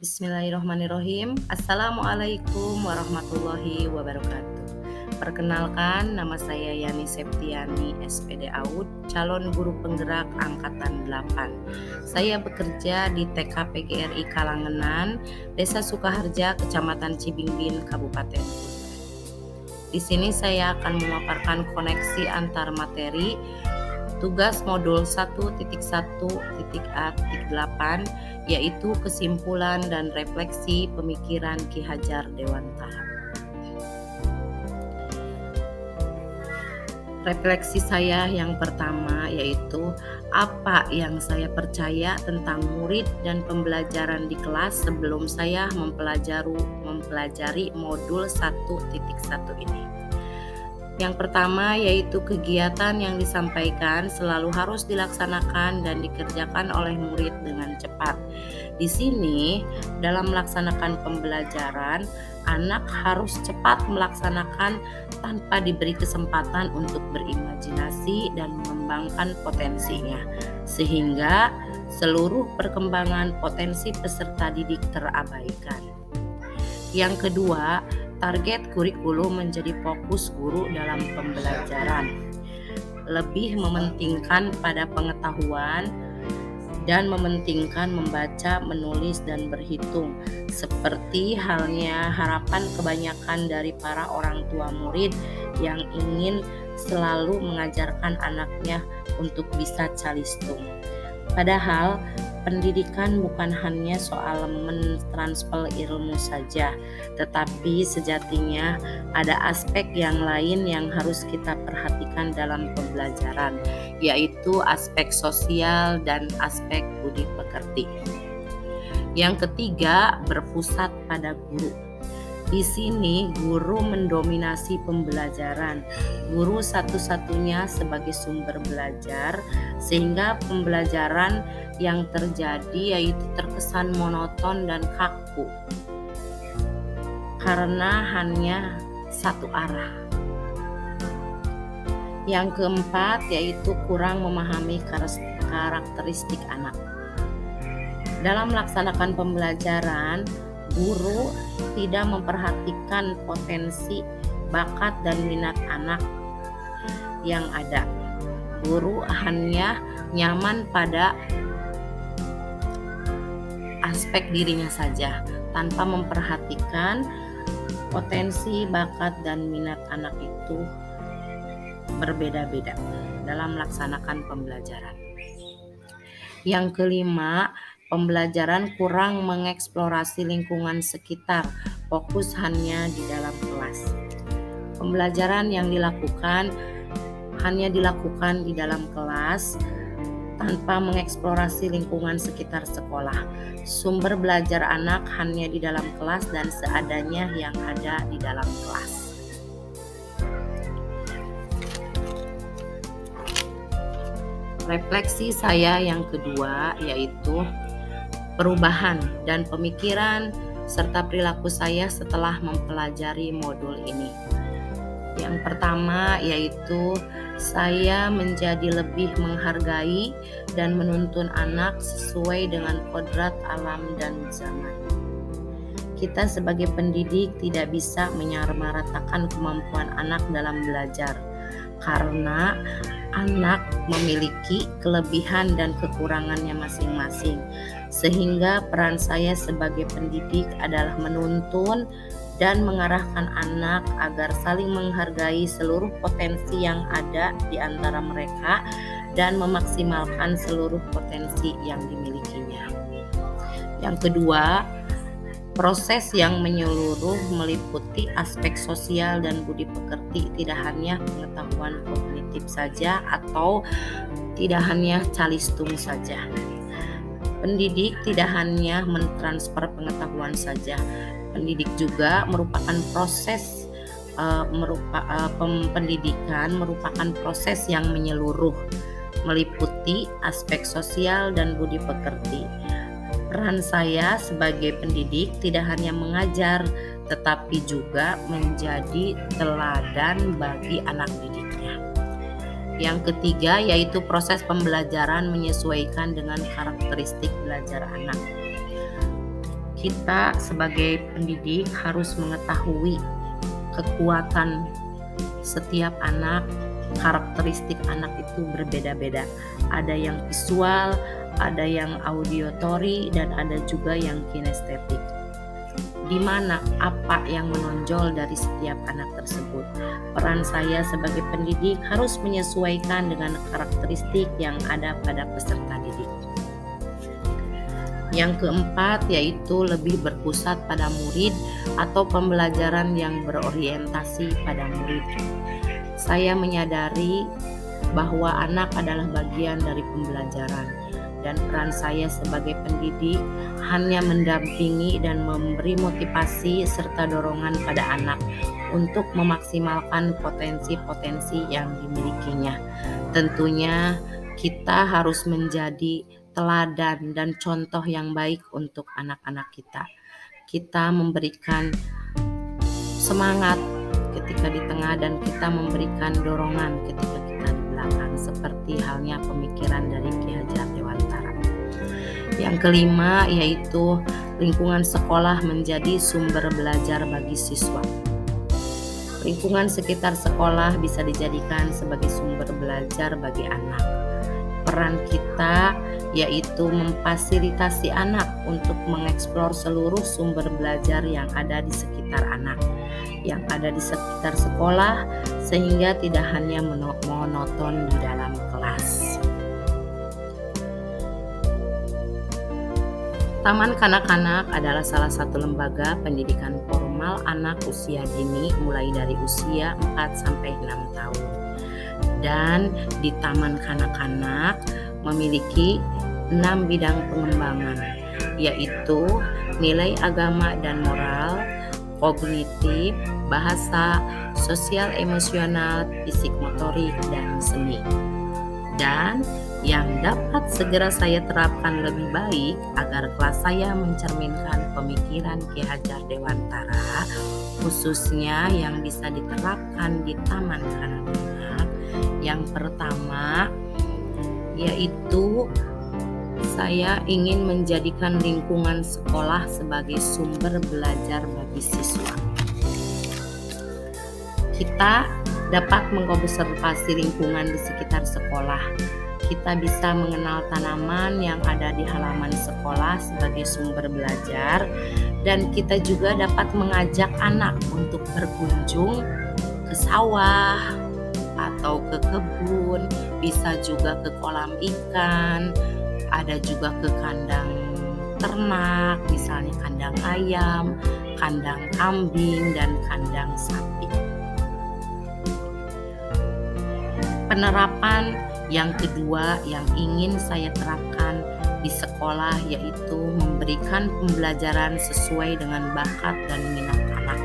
Bismillahirrahmanirrahim. Assalamualaikum warahmatullahi wabarakatuh. Perkenalkan, nama saya Yani Septiani, SPD AUD, calon guru penggerak Angkatan 8. Saya bekerja di TK PGRI Kalangenan, Desa Sukaharja, Kecamatan Cibingbin, Kabupaten Bogor. Di sini saya akan memaparkan koneksi antar materi tugas modul 1.1.A.8, yaitu kesimpulan dan refleksi pemikiran Ki Hajar Dewantara. Refleksi saya yang pertama yaitu apa yang saya percaya tentang murid dan pembelajaran di kelas sebelum saya mempelajari modul 1.1 ini. Yang pertama yaitu kegiatan yang disampaikan selalu harus dilaksanakan dan dikerjakan oleh murid dengan cepat. Di sini, dalam melaksanakan pembelajaran, anak harus cepat melaksanakan tanpa diberi kesempatan untuk berimajinasi dan mengembangkan potensinya, sehingga seluruh perkembangan potensi peserta didik terabaikan. Yang kedua, target kurikulum menjadi fokus guru dalam pembelajaran, lebih mementingkan pada pengetahuan dan mementingkan membaca, menulis, dan berhitung, seperti halnya harapan kebanyakan dari para orang tua murid yang ingin selalu mengajarkan anaknya untuk bisa calistung. Padahal pendidikan bukan hanya soal mentransfer ilmu saja, tetapi sejatinya ada aspek yang lain yang harus kita perhatikan dalam pembelajaran, yaitu aspek sosial dan aspek budi pekerti. Yang ketiga, berpusat pada guru. Di sini guru mendominasi pembelajaran, guru satu-satunya sebagai sumber belajar, sehingga pembelajaran yang terjadi yaitu terkesan monoton dan kaku karena hanya satu arah. Yang keempat yaitu kurang memahami karakteristik anak. Dalam melaksanakan pembelajaran, guru tidak memperhatikan potensi, bakat, dan minat anak yang ada. Guru hanya nyaman pada aspek dirinya saja, tanpa memperhatikan potensi, bakat, dan minat anak itu berbeda-beda dalam melaksanakan pembelajaran. Yang kelima, pembelajaran kurang mengeksplorasi lingkungan sekitar, fokus hanya di dalam kelas. Pembelajaran yang dilakukan hanya dilakukan di dalam kelas tanpa mengeksplorasi lingkungan sekitar sekolah. Sumber belajar anak hanya di dalam kelas dan seadanya yang ada di dalam kelas. Refleksi saya yang kedua yaitu perubahan dan pemikiran serta perilaku saya setelah mempelajari modul ini. Yang pertama yaitu saya menjadi lebih menghargai dan menuntun anak sesuai dengan kodrat alam dan zaman. Kita sebagai pendidik tidak bisa menyamaratakan kemampuan anak dalam belajar, karena anak memiliki kelebihan dan kekurangannya masing-masing, sehingga peran saya sebagai pendidik adalah menuntun dan mengarahkan anak agar saling menghargai seluruh potensi yang ada di antara mereka dan memaksimalkan seluruh potensi yang dimilikinya. Yang kedua, proses yang menyeluruh meliputi aspek sosial dan budi pekerti, tidak hanya pengetahuan kognitif saja atau tidak hanya calistung saja. Pendidik tidak hanya mentransfer pengetahuan saja. Pendidik juga merupakan proses pendidikan merupakan proses yang menyeluruh, meliputi aspek sosial dan budi pekerti. Peran saya sebagai pendidik tidak hanya mengajar, tetapi juga menjadi teladan bagi anak didiknya. Yang ketiga yaitu proses pembelajaran menyesuaikan dengan karakteristik belajar anak. Kita sebagai pendidik harus mengetahui kekuatan setiap anak. Karakteristik anak itu berbeda-beda. Ada yang visual, ada yang auditory, dan ada juga yang kinestetik. Di mana apa yang menonjol dari setiap anak tersebut. Peran saya sebagai pendidik harus menyesuaikan dengan karakteristik yang ada pada peserta didik. Yang keempat yaitu lebih berpusat pada murid atau pembelajaran yang berorientasi pada murid. Saya menyadari bahwa anak adalah bagian dari pembelajaran dan peran saya sebagai pendidik hanya mendampingi dan memberi motivasi serta dorongan pada anak untuk memaksimalkan potensi-potensi yang dimilikinya. Tentunya kita harus menjadi teladan dan contoh yang baik untuk anak-anak kita. Kita memberikan semangat ketika di tengah dan kita memberikan dorongan ketika kita di belakang, seperti halnya pemikiran dari Ki Hajar Dewantara. Yang kelima yaitu lingkungan sekolah menjadi sumber belajar bagi siswa. Lingkungan sekitar sekolah bisa dijadikan sebagai sumber belajar bagi anak. Peran kita yaitu memfasilitasi anak untuk mengeksplor seluruh sumber belajar yang ada di sekitar anak, yang ada di sekitar sekolah, sehingga tidak hanya monoton di dalam kelas. Taman Kanak-kanak adalah salah satu lembaga pendidikan formal anak usia dini mulai dari usia 4-6 tahun. Dan di Taman Kanak-kanak memiliki 6 bidang pengembangan, yaitu nilai agama dan moral, kognitif, bahasa, sosial emosional, fisik motorik, dan seni. Dan yang dapat segera saya terapkan lebih baik agar kelas saya mencerminkan pemikiran Ki Hajar Dewantara, khususnya yang bisa diterapkan di Taman Kanak-kanak. Yang pertama yaitu saya ingin menjadikan lingkungan sekolah sebagai sumber belajar bagi siswa. Kita dapat mengobservasi lingkungan di sekitar sekolah. Kita bisa mengenal tanaman yang ada di halaman sekolah sebagai sumber belajar, dan kita juga dapat mengajak anak untuk berkunjung ke sawah atau ke kebun, bisa juga ke kolam ikan, ada juga ke kandang ternak, misalnya kandang ayam, kandang kambing, dan kandang sapi. Penerapan yang kedua yang ingin saya terapkan di sekolah yaitu memberikan pembelajaran sesuai dengan bakat dan minat anak.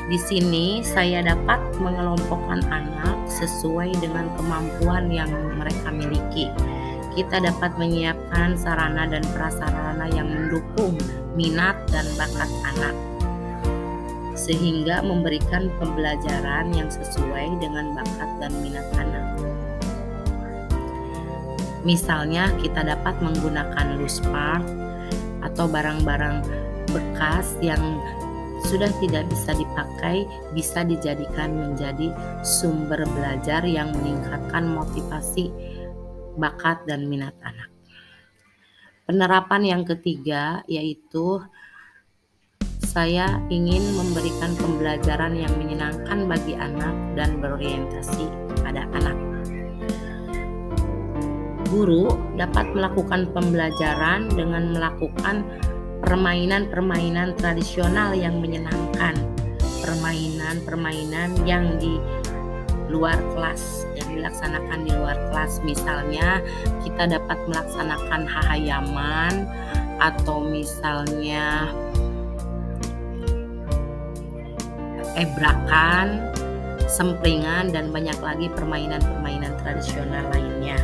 Di sini saya dapat mengelompokkan anak sesuai dengan kemampuan yang mereka miliki. Kita dapat menyiapkan sarana dan prasarana yang mendukung minat dan bakat anak, sehingga memberikan pembelajaran yang sesuai dengan bakat dan minat anak. Misalnya kita dapat menggunakan loose part atau barang-barang bekas yang sudah tidak bisa dipakai, bisa dijadikan menjadi sumber belajar yang meningkatkan motivasi, bakat, dan minat anak. Penerapan yang ketiga yaitu saya ingin memberikan pembelajaran yang menyenangkan bagi anak dan berorientasi pada anak. Guru dapat melakukan pembelajaran dengan melakukan permainan-permainan tradisional yang menyenangkan, permainan-permainan yang di luar kelas, yang dilaksanakan di luar kelas. Misalnya kita dapat melaksanakan hahayaman, atau misalnya ebrakan, sempringan, dan banyak lagi permainan-permainan tradisional lainnya.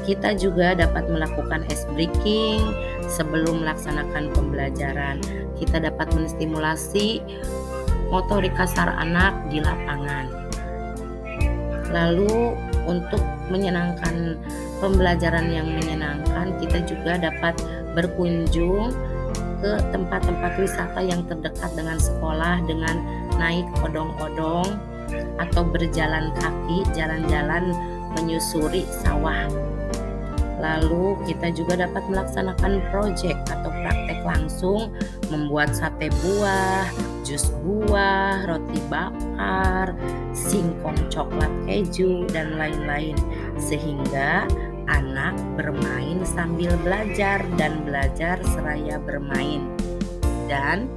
Kita juga dapat melakukan ice breaking sebelum melaksanakan pembelajaran. Kita dapat menstimulasi motorik kasar anak di lapangan. Lalu untuk menyenangkan pembelajaran yang menyenangkan, kita juga dapat berkunjung ke tempat-tempat wisata yang terdekat dengan sekolah dengan naik odong-odong atau berjalan kaki, jalan-jalan menyusuri sawah. Lalu kita juga dapat melaksanakan proyek atau praktek langsung membuat sate buah, jus buah, roti bakar, singkong coklat keju, dan lain-lain. Sehingga anak bermain sambil belajar dan belajar seraya bermain. Dan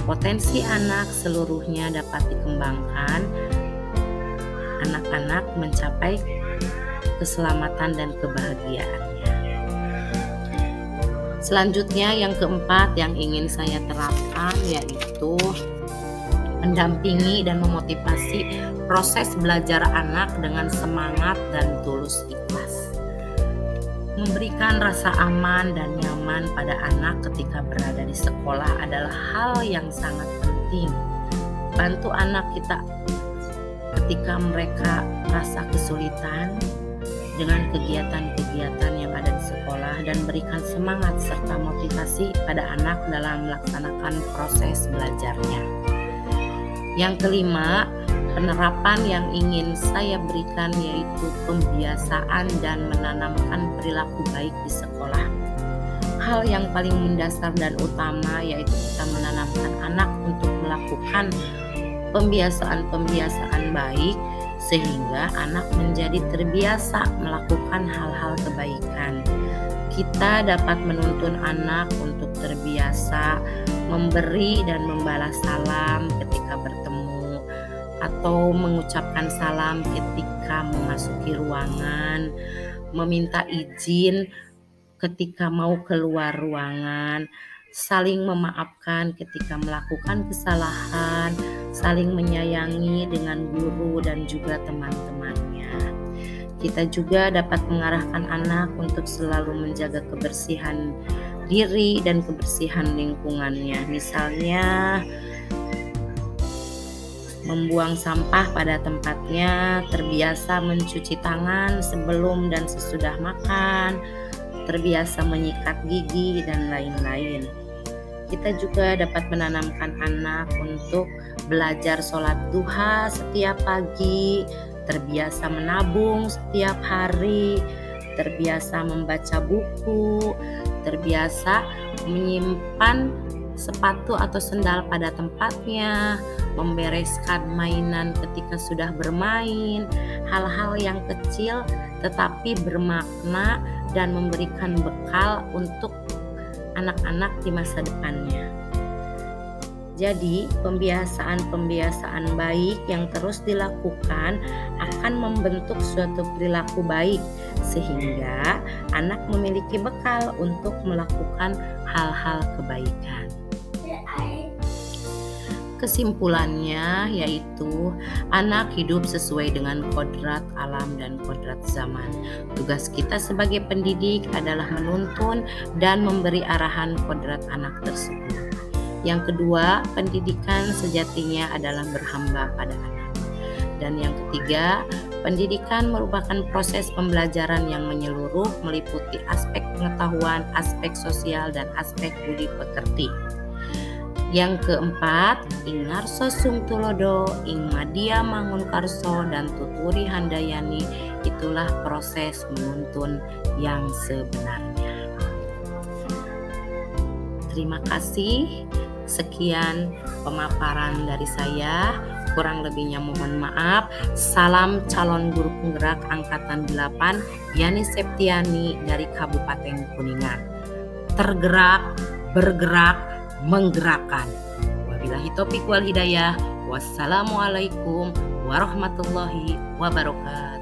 potensi anak seluruhnya dapat dikembangkan. Anak-anak mencapai keselamatan dan kebahagiaannya. Selanjutnya yang keempat yang ingin saya terapkan yaitu mendampingi dan memotivasi proses belajar anak dengan semangat dan tulus ikhlas. Memberikan rasa aman dan nyaman pada anak ketika berada di sekolah adalah hal yang sangat penting. Bantu anak kita ketika mereka merasa kesulitan dengan kegiatan-kegiatan yang ada di sekolah dan berikan semangat serta motivasi pada anak dalam melaksanakan proses belajarnya. Yang kelima, penerapan yang ingin saya berikan yaitu pembiasaan dan menanamkan perilaku baik di sekolah. Hal yang paling mendasar dan utama yaitu kita menanamkan anak untuk melakukan pembiasaan-pembiasaan baik sehingga anak menjadi terbiasa melakukan hal-hal kebaikan. Kita dapat menuntun anak untuk terbiasa memberi dan membalas salam ketika bertemu atau mengucapkan salam ketika memasuki ruangan, meminta izin ketika mau keluar ruangan, saling memaafkan ketika melakukan kesalahan, saling menyayangi dengan guru dan juga teman-temannya. Kita juga dapat mengarahkan anak untuk selalu menjaga kebersihan diri dan kebersihan lingkungannya. Misalnya membuang sampah pada tempatnya, terbiasa mencuci tangan sebelum dan sesudah makan, terbiasa menyikat gigi, dan lain-lain. Kita juga dapat menanamkan anak untuk belajar sholat duha setiap pagi, terbiasa menabung setiap hari, terbiasa membaca buku, terbiasa menyimpan sepatu atau sendal pada tempatnya, membereskan mainan ketika sudah bermain, hal-hal yang kecil tetapi bermakna dan memberikan bekal untuk anak-anak di masa depannya. Jadi, pembiasaan-pembiasaan baik yang terus dilakukan akan membentuk suatu perilaku baik sehingga anak memiliki bekal untuk melakukan hal-hal kebaikan. Kesimpulannya yaitu anak hidup sesuai dengan kodrat alam dan kodrat zaman. Tugas kita sebagai pendidik adalah menuntun dan memberi arahan kodrat anak tersebut. Yang kedua, pendidikan sejatinya adalah berhamba pada anak. Dan yang ketiga, pendidikan merupakan proses pembelajaran yang menyeluruh meliputi aspek pengetahuan, aspek sosial, dan aspek budi pekerti. Yang keempat, ing ngarso sung tulodo, ing madia mangunkarso, dan tuturi handayani, itulah proses menuntun yang sebenarnya. Terima kasih. Sekian pemaparan dari saya. Kurang lebihnya mohon maaf. Salam calon guru penggerak angkatan 8, Yani Septiani dari Kabupaten Kuningan. Tergerak, bergerak, menggerakkan. Wabillahi taufiq wal hidayah. Wassalamualaikum warahmatullahi wabarakatuh.